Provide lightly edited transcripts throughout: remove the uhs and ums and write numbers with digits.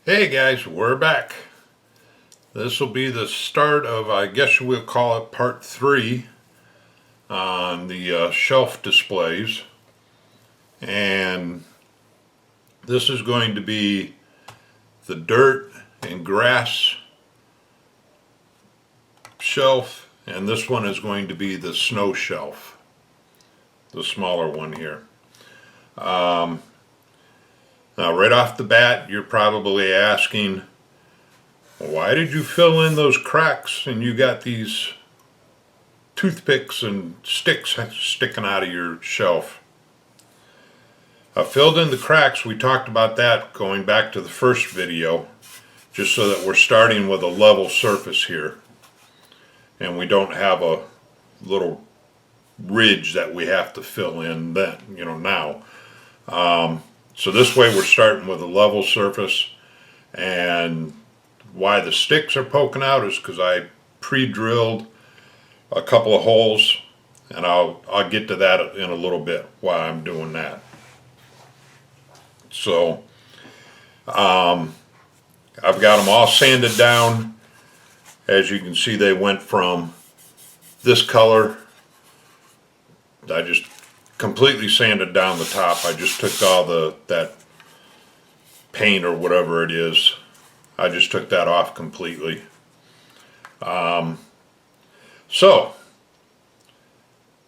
Hey guys, we're back. This will be the start of, I guess we'll call it part 3 on the shelf displays. And this is going to be the dirt and grass shelf, and this one is going to be the snow shelf, the smaller one here. Now, right off the bat, you're probably asking, why did you fill in those cracks and you got these toothpicks and sticks sticking out of your shelf? I filled in the cracks. We talked about that going back to the first video, just so that we're starting with a level surface here and we don't have a little ridge that we have to fill in then, now. So this way we're starting with a level surface, and why the sticks are poking out is because I pre-drilled a couple of holes, and I'll get to that in a little bit why I'm doing that. So I've got them all sanded down. As you can see, they went from this color. I just completely sanded down the top. I just took all that paint or whatever it is. I just took that off completely. So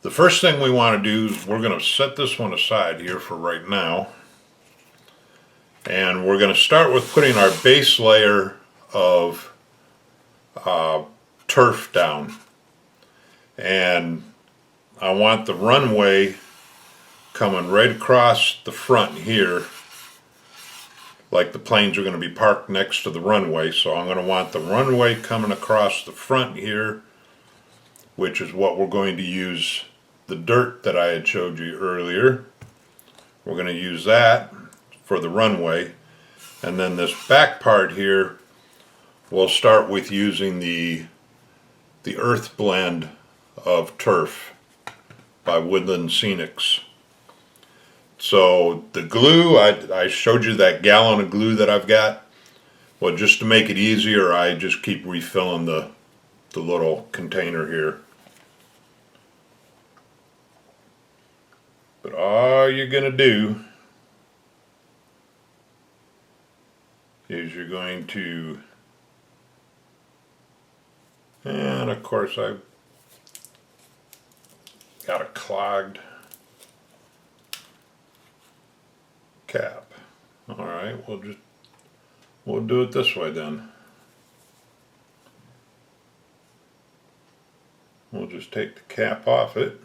the first thing we want to do is we're going to set this one aside here for right now. And we're going to start with putting our base layer of turf down. And I want the runway coming right across the front here, like the planes are going to be parked next to the runway. So I'm going to want the runway coming across the front here, which is what we're going to use the dirt that I had showed you earlier. We're going to use that for the runway. And then this back part here, we'll start with using the earth blend of turf by Woodland Scenics. So the glue, I showed you that gallon of glue that I've got. Well, just to make it easier, I just keep refilling the little container here. But all you're going to do is you're going to, and of course I've got a clogged cap. Alright, we'll do it this way then. We'll just take the cap off it.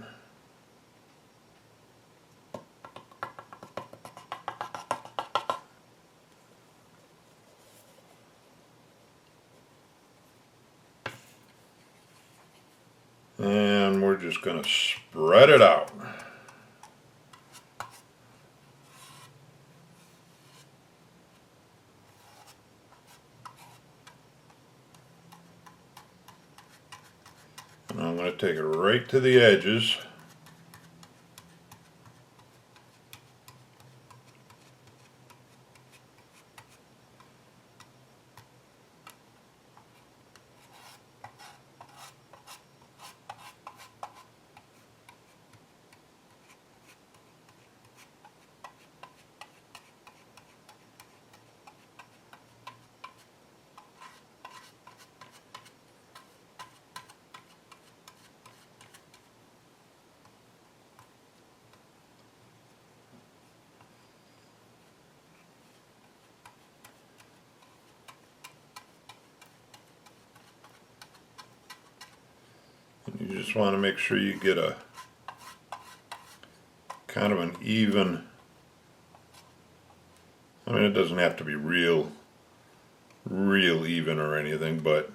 And we're just going to spread it out. And I'm going to take it right to the edges. You just want to make sure you get a kind of an even, I mean, it doesn't have to be real even or anything, but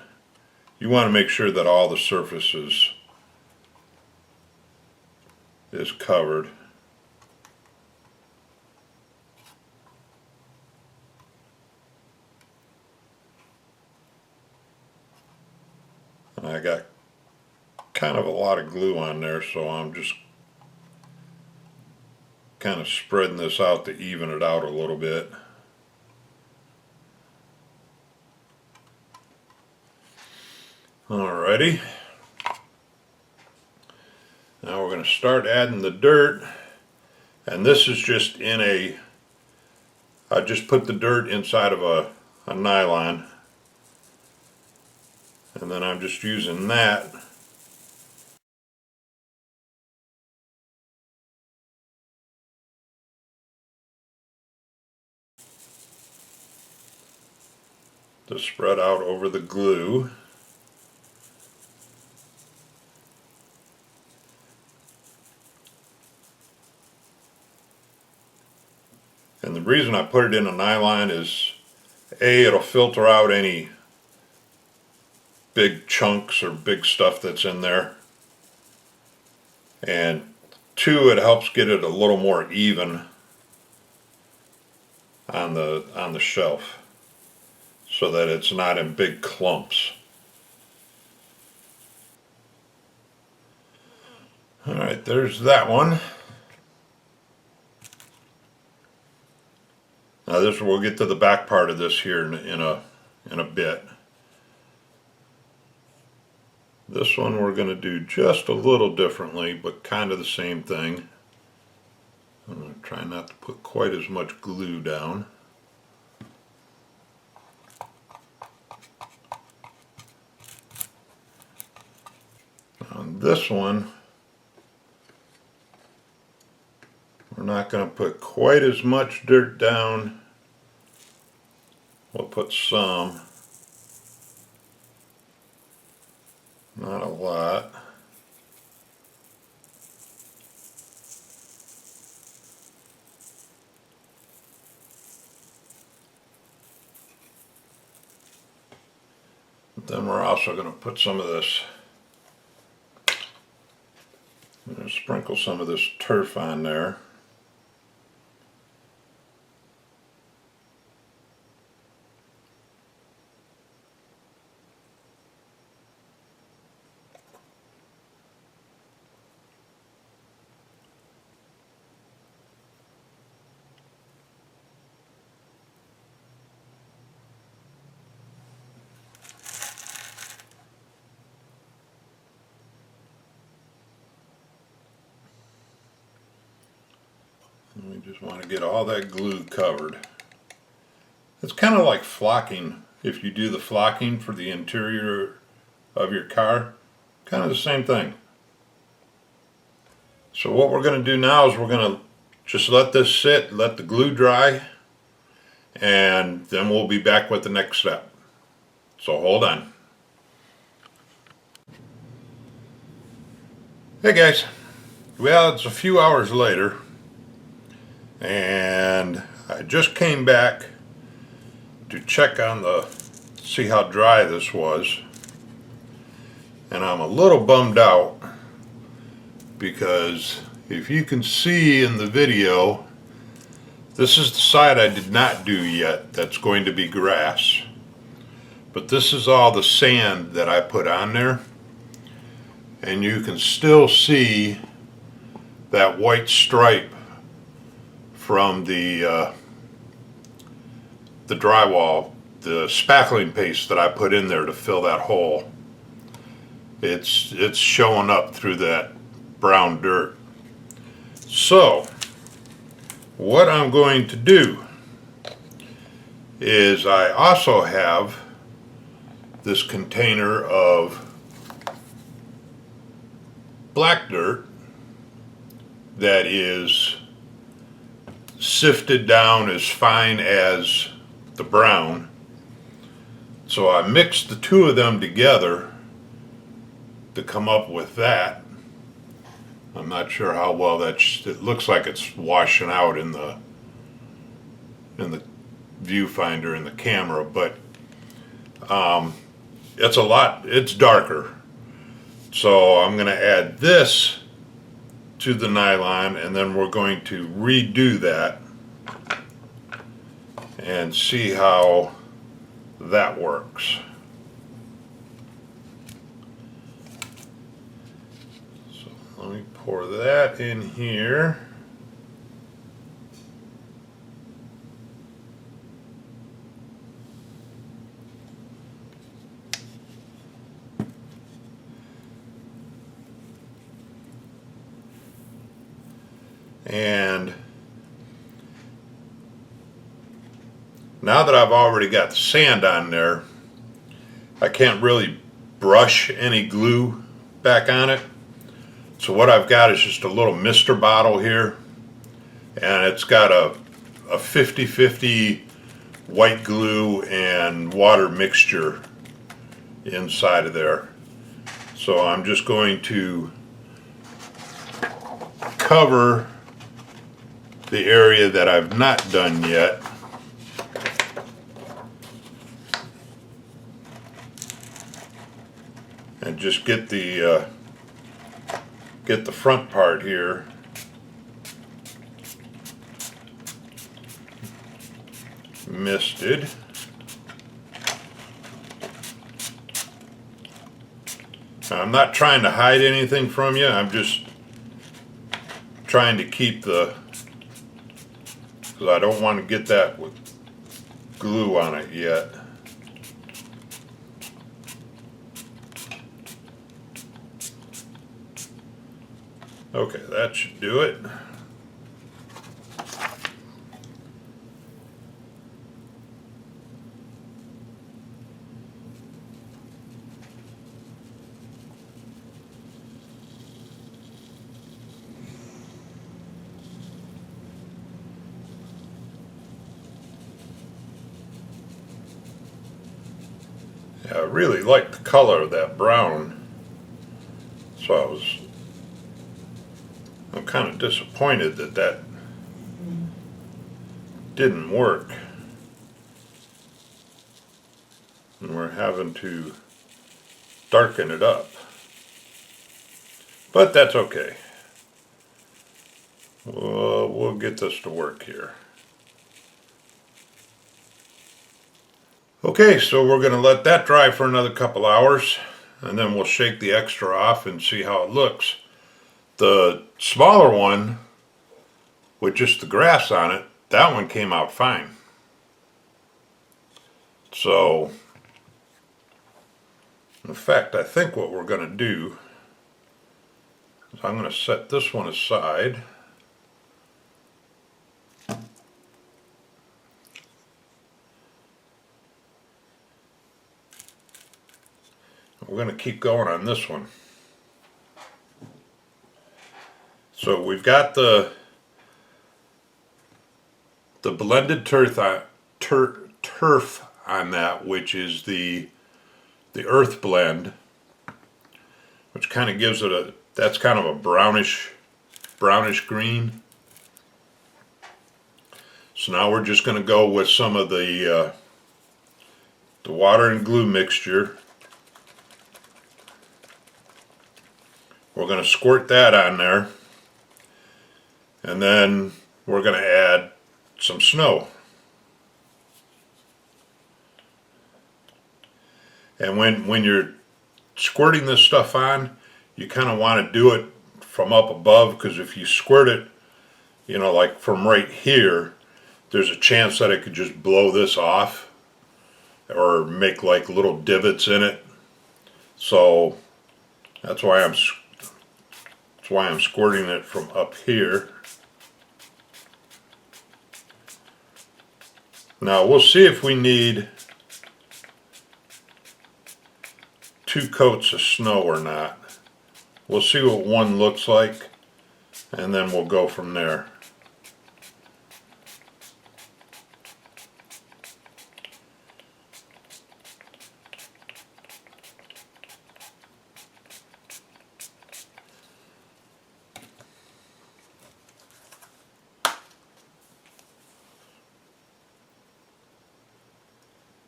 you want to make sure that all the surfaces is covered. And I got kind of a lot of glue on there, so I'm just kind of spreading this out to even it out a little bit. Alrighty. Now we're going to start adding the dirt, and this is just I just put the dirt inside of a nylon, and then I'm just using that to spread out over the glue. And the reason I put it in a nylon is A, it'll filter out any big chunks or big stuff that's in there, and two, it helps get it a little more even on the shelf so that it's not in big clumps. Alright, there's that one. Now we'll get to the back part of this here in a bit. This one we're going to do just a little differently, but kind of the same thing. I'm going to try not to put quite as much glue down. On this one, we're not going to put quite as much dirt down. We'll put some, not a lot. But then we're also going to put some of this, I'm going to sprinkle some of this turf on there. We just want to get all that glue covered. It's kind of like flocking. If you do the flocking for the interior of your car, kind of the same thing. So what we're going to do now is we're going to just let this sit, let the glue dry, and then we'll be back with the next step. So hold on. Hey guys, well, it's a few hours later, and I just came back to check on see how dry this was, and I'm a little bummed out because if you can see in the video, this is the side I did not do yet that's going to be grass, but this is all the sand that I put on there, and you can still see that white stripe from the drywall, the spackling paste that I put in there to fill that hole. It's showing up through that brown dirt. So what I'm going to do is I also have this container of black dirt that is sifted down as fine as the brown. So I mixed the two of them together to come up with that. I'm not sure how well it looks like it's washing out in the viewfinder in the camera, but it's darker. So I'm going to add this to the nylon, and then we're going to redo that and see how that works. So let me pour that in here. And now that I've already got the sand on there, I can't really brush any glue back on it. So what I've got is just a little mister bottle here, and it's got a 50-50 white glue and water mixture inside of there. So I'm just going to cover the area that I've not done yet. And just get the front part here misted. Now, I'm not trying to hide anything from you. I'm just trying to keep because I don't want to get that with glue on it yet. Okay, that should do it. Yeah, I really like the color of that brown, so I'm kind of disappointed that didn't work. And we're having to darken it up. But that's okay. We'll get this to work here. Okay, so we're going to let that dry for another couple hours, and then we'll shake the extra off and see how it looks. The smaller one, with just the grass on it, that one came out fine. So, in fact, I think what we're going to do is I'm going to set this one aside. We're going to keep going on this one. So we've got the blended turf on that, which is the earth blend, which kind of gives it that's kind of a brownish green. So now we're just going to go with some of the water and glue mixture. We're going to squirt that on there, and then we're going to add some snow. And when you're squirting this stuff on, you kind of want to do it from up above, because if you squirt it, you know, like from right here, there's a chance that it could just blow this off or make like little divots in it. So that's why I'm squirting it from up here. Now we'll see if we need 2 coats of snow or not. We'll see what one looks like, and then we'll go from there.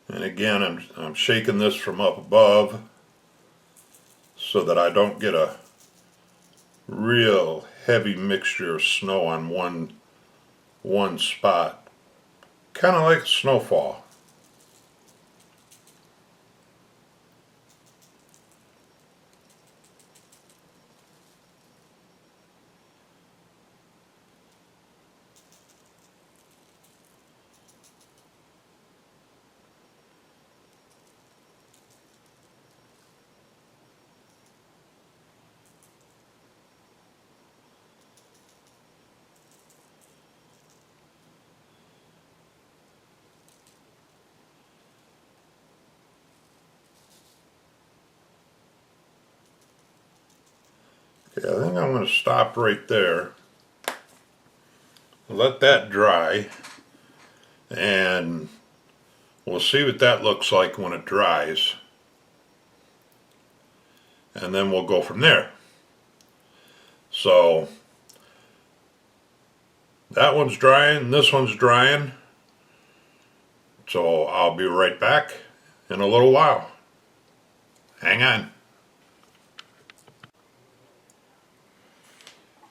And again, I'm shaking this from up above so that I don't get a real heavy mixture of snow on one spot. Kind of like a snowfall. Yeah, I think I'm going to stop right there. Let that dry, and we'll see what that looks like when it dries. And then we'll go from there. So that one's drying, this one's drying. So I'll be right back in a little while. Hang on.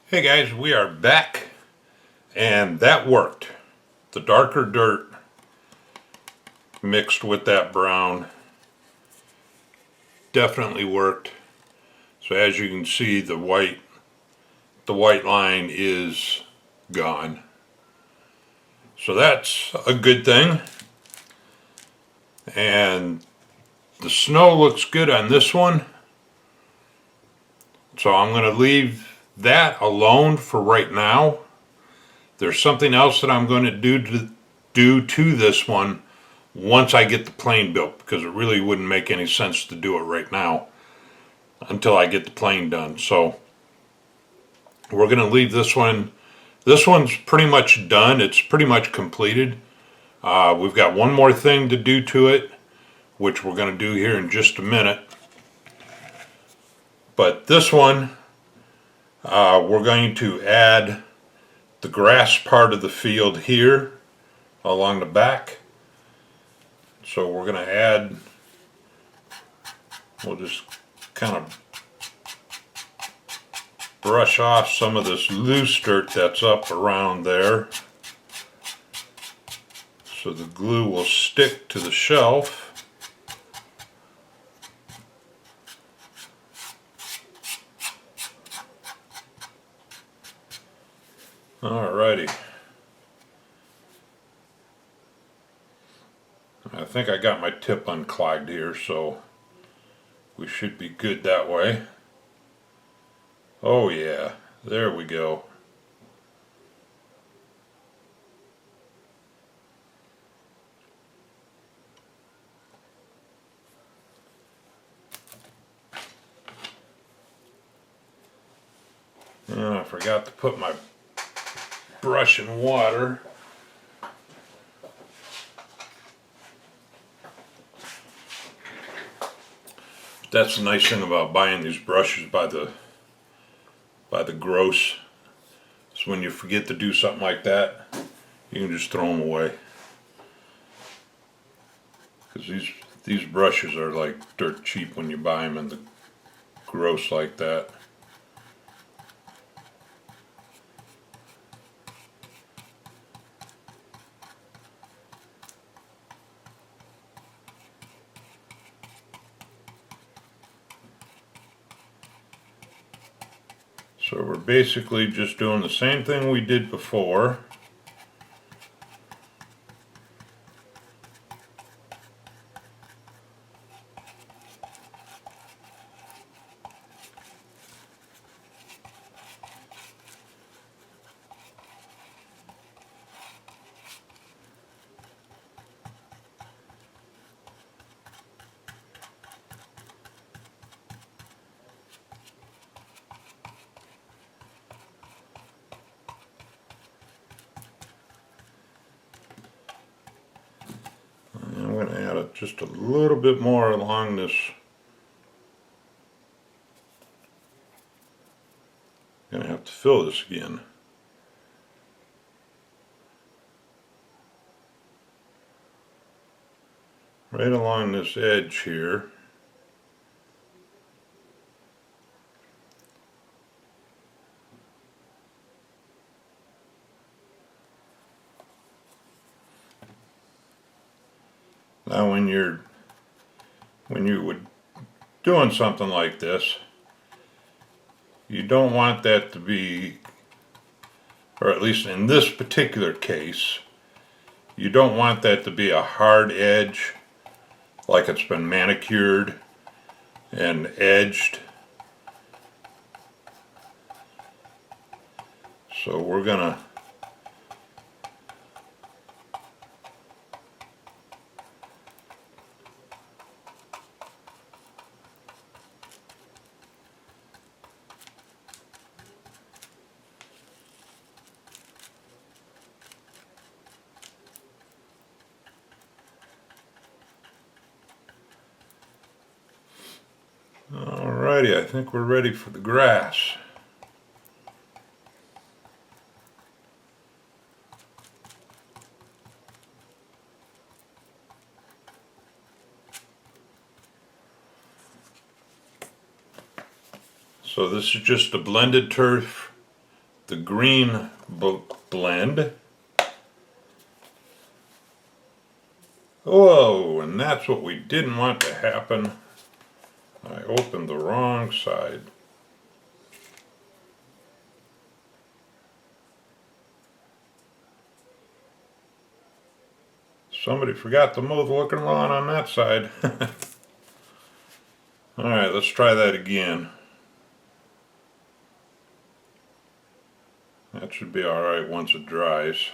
Hey guys, we are back, and that worked. The darker dirt mixed with that brown definitely worked. So as you can see, the white line is gone. So that's a good thing. And the snow looks good on this one. So I'm going to leave that alone for right now. There's something else that I'm going to do to this one once I get the plane built, because it really wouldn't make any sense to do it right now until I get the plane done. So we're going to leave this one. This one's pretty much done. It's pretty much completed. We've got one more thing to do to it, which we're going to do here in just a minute. But this one, we're going to add the grass part of the field here along the back. So we're going to add, we'll just kind of brush off some of this loose dirt that's up around there, so the glue will stick to the shelf. Alrighty. I think I got my tip unclogged here, so we should be good that way. Oh yeah, there we go. And I forgot to put my brush in water. That's the nice thing about buying these brushes by the gross. So when you forget to do something like that, you can just throw them away. Because these brushes are like dirt cheap when you buy them in the gross like that. So we're basically just doing the same thing we did before. And I'm going to add just a little bit more along this. I'm going to have to fill this again. Right along this edge here. Now when you would doing something like this, you don't want that to be, or at least in this particular case, you don't want that to be a hard edge, like it's been manicured and edged. So we're gonna Alrighty, I think we're ready for the grass. So this is just a blended turf, the green blend. Whoa, and that's what we didn't want to happen. I opened the wrong side. Somebody forgot to mow the looking lawn on that side. Alright, let's try that again. That should be alright once it dries.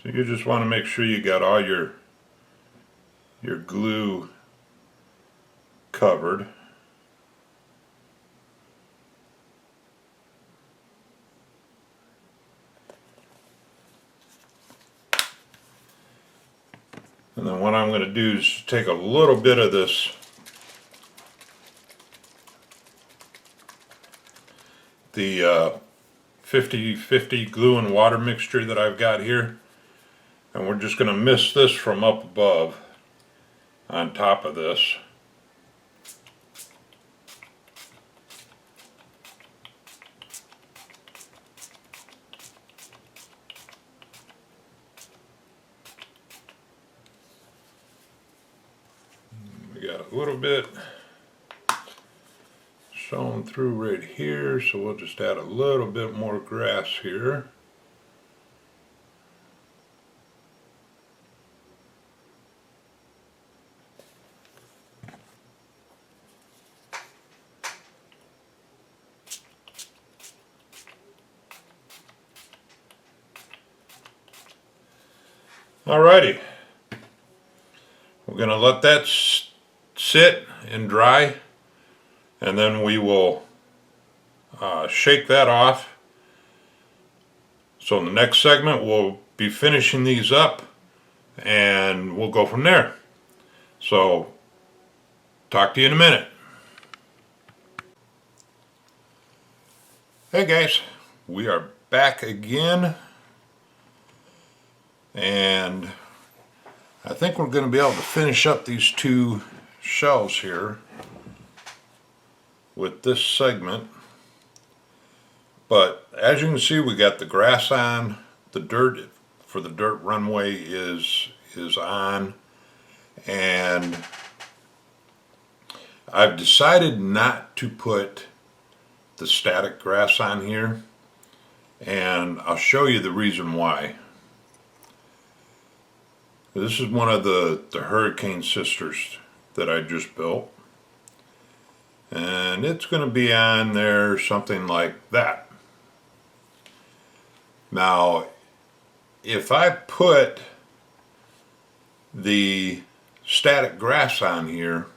So you just want to make sure you got all your glue covered. And then what I'm going to do is take a little bit of this the 50-50 glue and water mixture that I've got here, and we're just going to mist this from up above on top of this. We got a little bit showing through right here, so we'll just add a little bit more grass here. Alrighty, we're going to let that sit and dry, and then we will shake that off. So in the next segment we'll be finishing these up and we'll go from there. So talk to you in a minute. Hey guys, we are back again, and I think we're going to be able to finish up these two shells here with this segment. But as you can see, we got the grass on, the dirt for the dirt runway is on, and I've decided not to put the static grass on here, and I'll show you the reason why. This is one of the Hurricane Sisters that I just built, and it's going to be on there something like that. Now, if I put the static grass on here,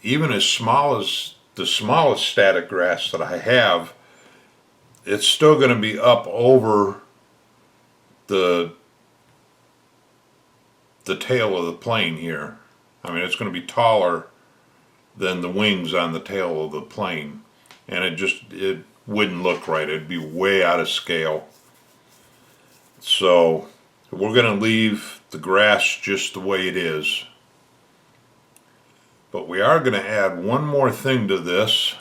even as small as the smallest static grass that I have, it's still going to be up over the tail of the plane here. I mean, it's going to be taller than the wings on the tail of the plane, and it wouldn't look right. It'd be way out of scale. So we're going to leave the grass just the way it is. But we are going to add one more thing to this.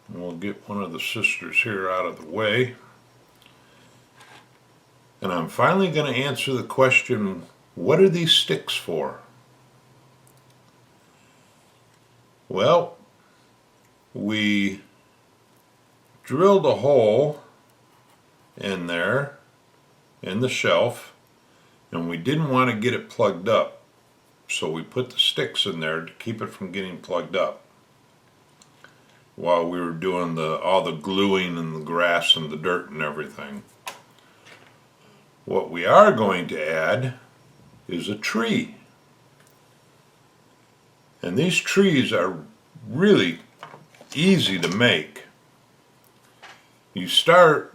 And we'll get one of the sisters here out of the way. And I'm finally going to answer the question, what are these sticks for? Well, we drilled a hole in there in the shelf, and we didn't want to get it plugged up, so we put the sticks in there to keep it from getting plugged up while we were doing all the gluing and the grass and the dirt and everything. What we are going to add is a tree. And these trees are really easy to make. You start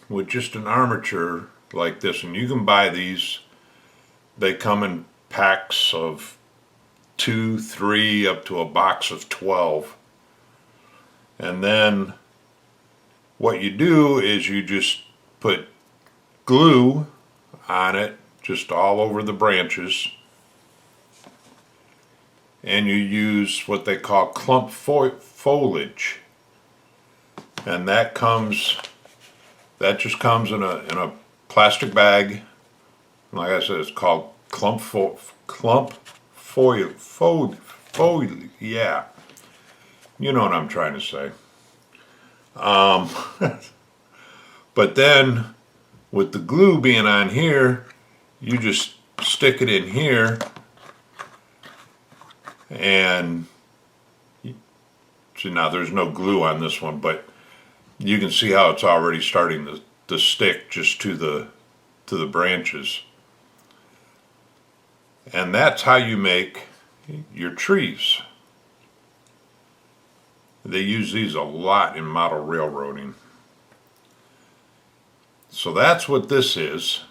with just an armature like this, and you can buy these. They come in packs of 2, 3, up to a box of 12. And then what you do is you just put glue on it, just all over the branches, and you use what they call clump foliage, and that just comes in a plastic bag. Like I said, it's called clump foil. Yeah, you know what I'm trying to say. But then with the glue being on here, you just stick it in here, and see, now there's no glue on this one, but you can see how it's already starting to stick just to the branches. And that's how you make your trees. They use these a lot in model railroading. So that's what this is.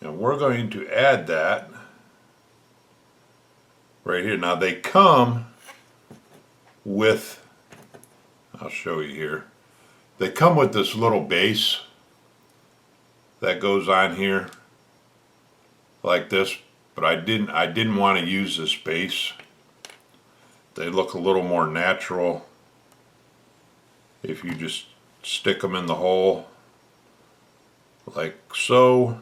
And we're going to add that right here. Now they come with, I'll show you here, they come with this little base that goes on here like this, but I didn't want to use this base. They look a little more natural if you just stick them in the hole like so,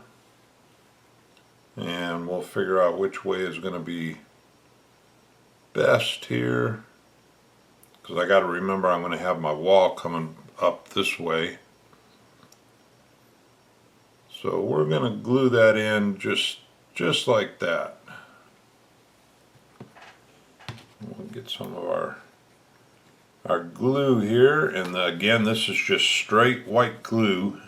and we'll figure out which way is going to be best here, because I got to remember I'm going to have my wall coming up this way. So we're going to glue that in just like that. We'll get some of our glue here, and again, this is just straight white glue.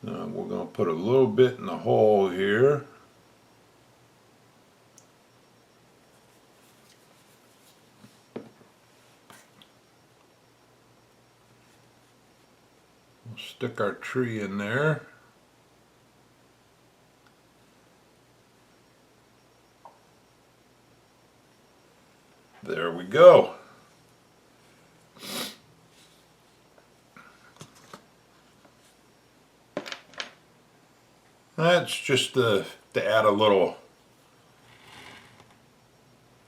We're going to put a little bit in the hole here. We'll stick our tree in there. There we go. That's just to add a little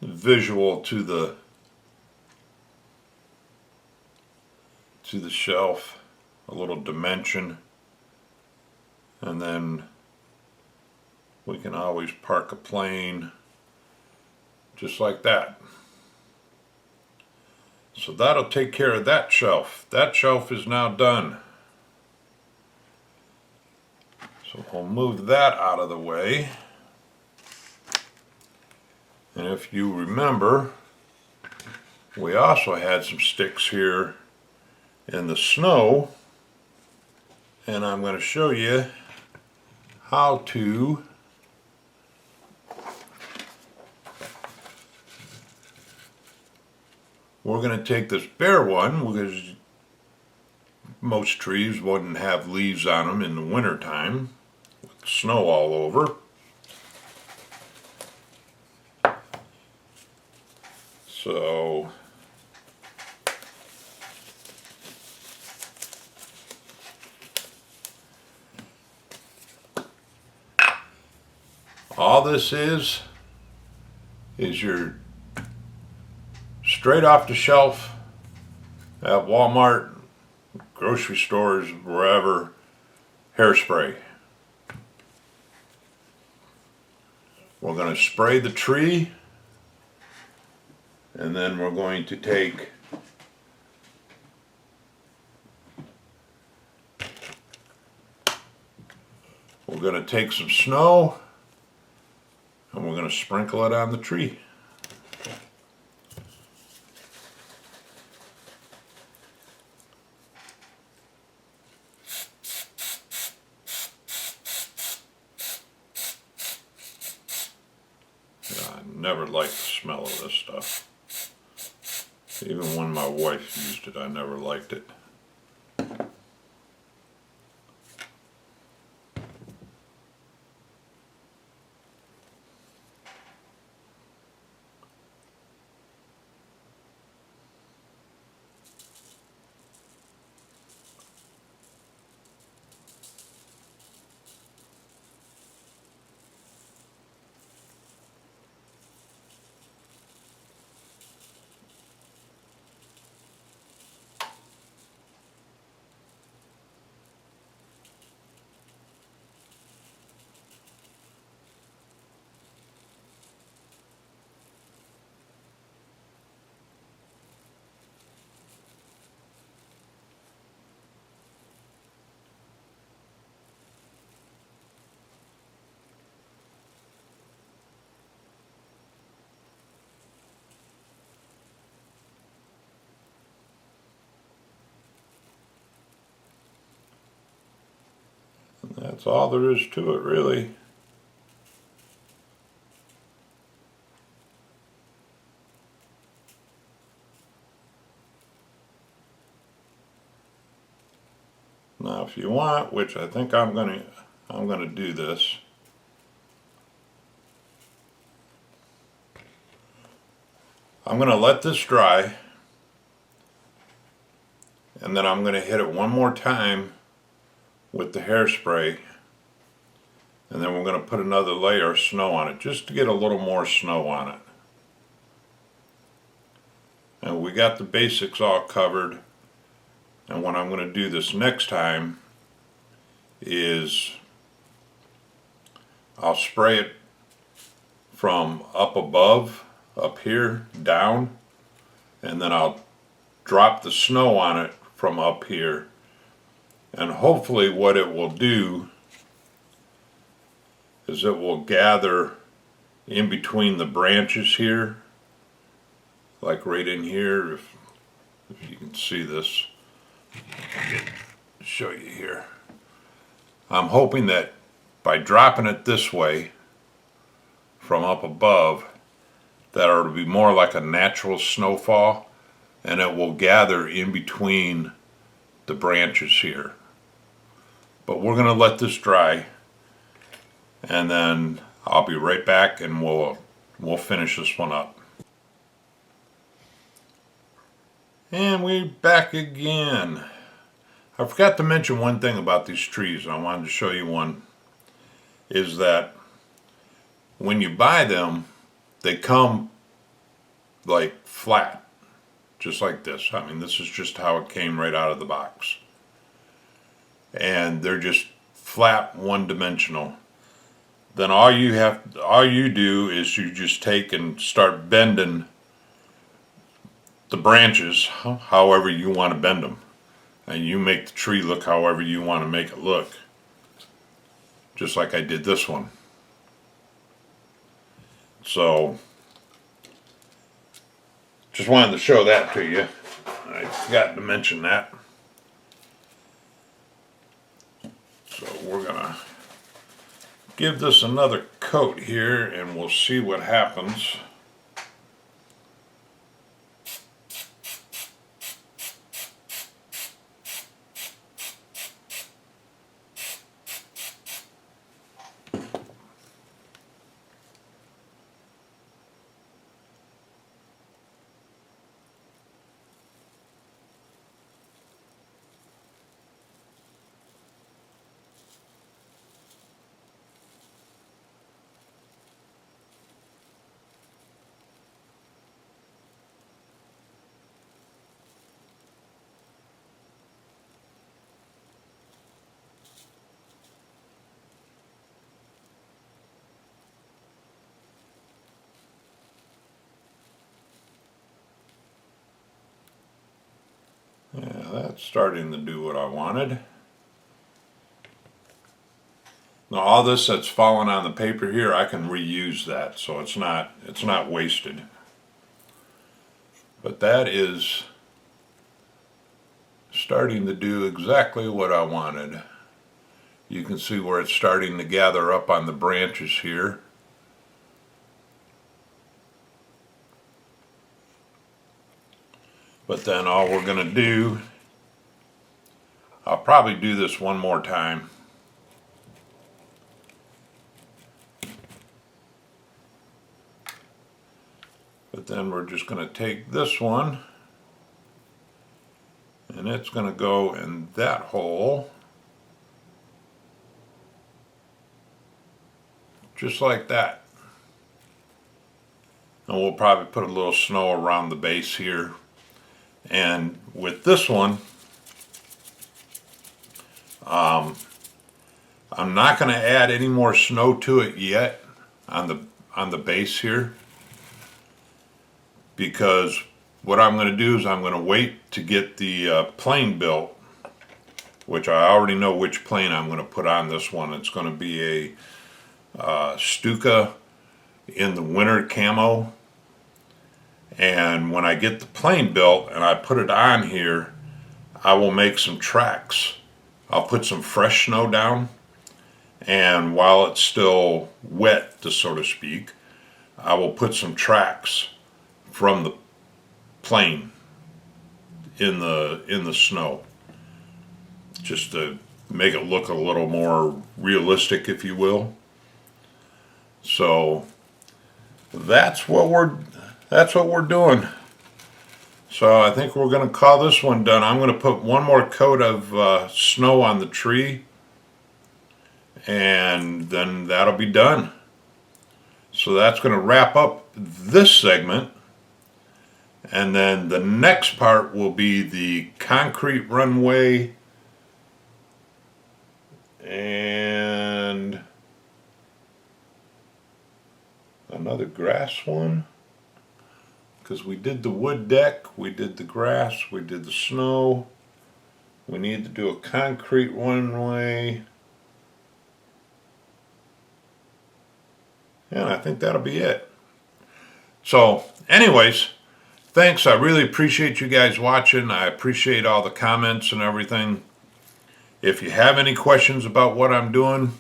visual to the shelf, a little dimension, and then we can always park a plane just like that. So that'll take care of that shelf. That shelf is now done. So we'll move that out of the way. And if you remember, we also had some sticks here in the snow, and I'm going to show you how to we're going to take this bare one, because most trees wouldn't have leaves on them in the winter time with snow all over. So all this is your straight off the shelf at Walmart, grocery stores, wherever, hairspray. We're going to spray the tree And then we're going to take some snow and we're going to sprinkle it on the tree. I never liked the smell of this stuff. Even when my wife used it, I never liked it. And that's all there is to it, really. Now, if you want, which I think I'm gonna do this. I'm gonna let this dry, and then I'm gonna hit it one more time with the hairspray, and then we're gonna put another layer of snow on it, just to get a little more snow on it. And we got the basics all covered. And what I'm going to do this next time is I'll spray it from up above, up here, down, and then I'll drop the snow on it from up here. And hopefully what it will do is it will gather in between the branches here, like right in here, if you can see this. I'll show you here. I'm hoping that by dropping it this way from up above, that it'll be more like a natural snowfall, and it will gather in between the branches here. But we're going to let this dry, and then I'll be right back and we'll finish this one up. And we're back again. I forgot to mention one thing about these trees. I wanted to show you one. Is that when you buy them, they come like flat, just like this. I mean, this is just how it came right out of the box. And they're just flat, one-dimensional. Then all you do is you just take and start bending the branches however you want to bend them, and you make the tree look however you want to make it look, just like I did this one. So just wanted to show that to you. I forgot to mention that. So we're gonna give this another coat here and we'll see what happens. That's starting to do what I wanted. Now all this that's fallen on the paper here, I can reuse that, so it's not wasted. But that is starting to do exactly what I wanted. You can see where it's starting to gather up on the branches here. But then all we're going to do, I'll probably do this one more time. But then we're just going to take this one and it's going to go in that hole. Just like that. And we'll probably put a little snow around the base here. And with this one, I'm not going to add any more snow to it yet on the base here, because what I'm going to do is I'm going to wait to get the plane built, which I already know which plane I'm going to put on this one. It's going to be a Stuka in the winter camo. And when I get the plane built and I put it on here, I will make some tracks. I'll put some fresh snow down, and while it's still wet, so to speak, I will put some tracks from the plane in the snow, just to make it look a little more realistic, if you will. So that's what we're doing. So I think we're going to call this one done. I'm going to put one more coat of snow on the tree, and then that'll be done. So that's going to wrap up this segment, and then the next part will be the concrete runway and another grass one. Because we did the wood deck, we did the grass, we did the snow. We need to do a concrete runway. And I think that'll be it. So, anyways, thanks. I really appreciate you guys watching. I appreciate all the comments and everything. If you have any questions about what I'm doing,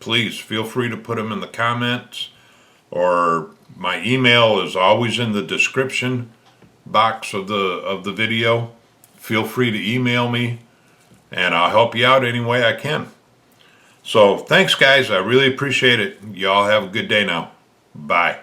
please feel free to put them in the comments, or my email is always in the description box of the video. Feel free to email me, and I'll help you out any way I can. So thanks, guys. I really appreciate it. Y'all have a good day now. Bye.